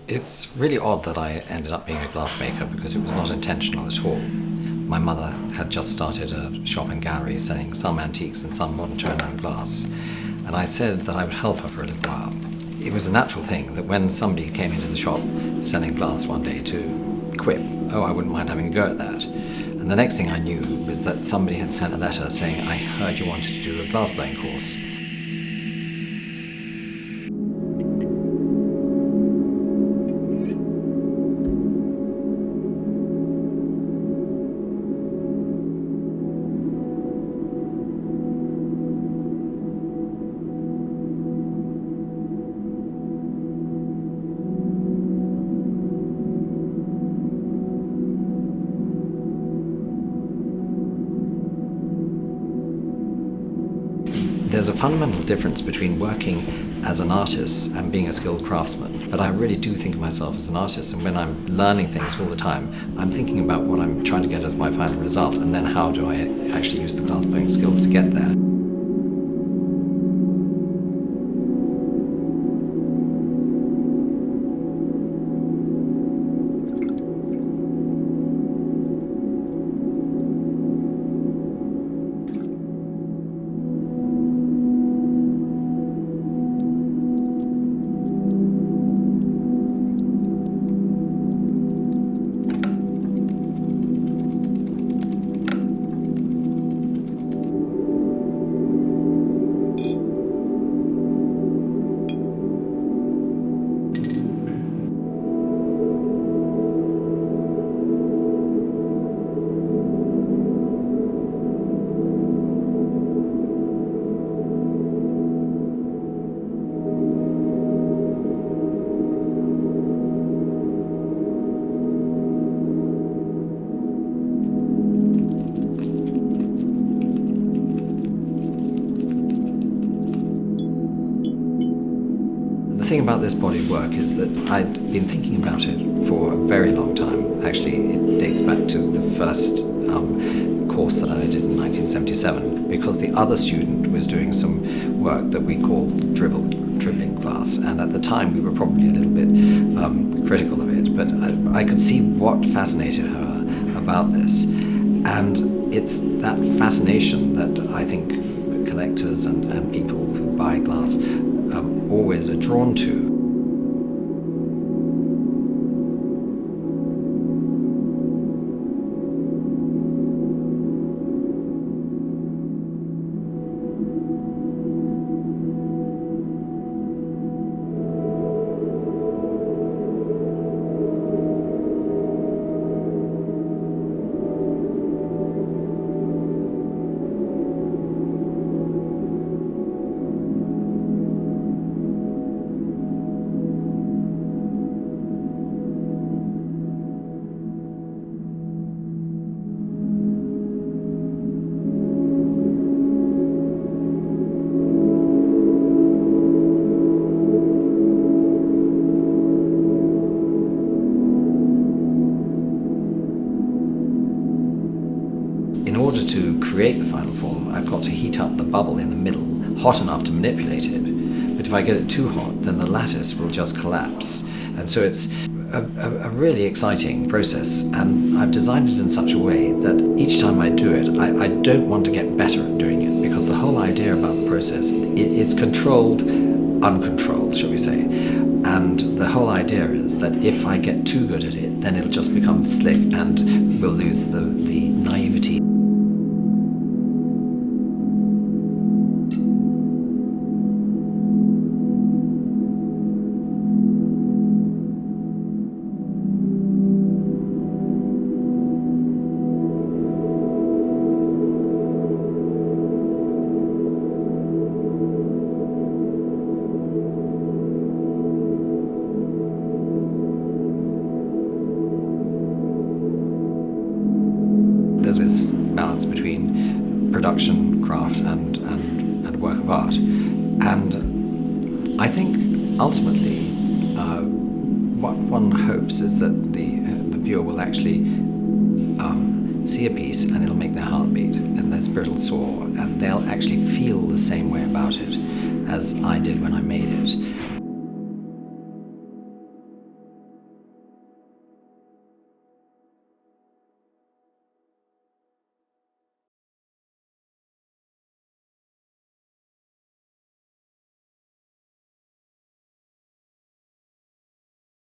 It's really odd that I ended up being a glassmaker because it was not intentional at all. My mother had just started a shop and gallery selling some antiques and some modern china and glass, and I said that I would help her for a little while. It was a natural thing that when somebody came into the shop selling glass one day to quip, "Oh, I wouldn't mind having a go at that." And the next thing I knew was that somebody had sent a letter saying, "I heard you wanted to do a glassblowing course." There's a fundamental difference between working as an artist and being a skilled craftsman, but I really do think of myself as an artist, and when I'm learning things all the time, I'm thinking about what I'm trying to get as my final result, and then how do I actually use the glassblowing skills to get there. The thing about this body of work is that I'd been thinking about it for a very long time. Actually, it dates back to the first course that I did in 1977, because the other student was doing some work that we called dribbling glass, and at the time we were probably a little bit critical of it, but I could see what fascinated her about this, and it's that fascination that I think collectors and people who buy glass always are drawn to. In order to create the final form, I've got to heat up the bubble in the middle, hot enough to manipulate it. But if I get it too hot, then the lattice will just collapse. And so it's a really exciting process, and I've designed it in such a way that each time I do it, I don't want to get better at doing it, because the whole idea about the process, it's controlled, uncontrolled, shall we say. And the whole idea is that if I get too good at it, then it'll just become slick and we'll lose the naivety. There's this balance between production, craft, and work of art. And I think ultimately, what one hopes is that the viewer will actually see a piece and it'll make their heart beat and their spirit will soar, and they'll actually feel the same way about it as I did when I made it.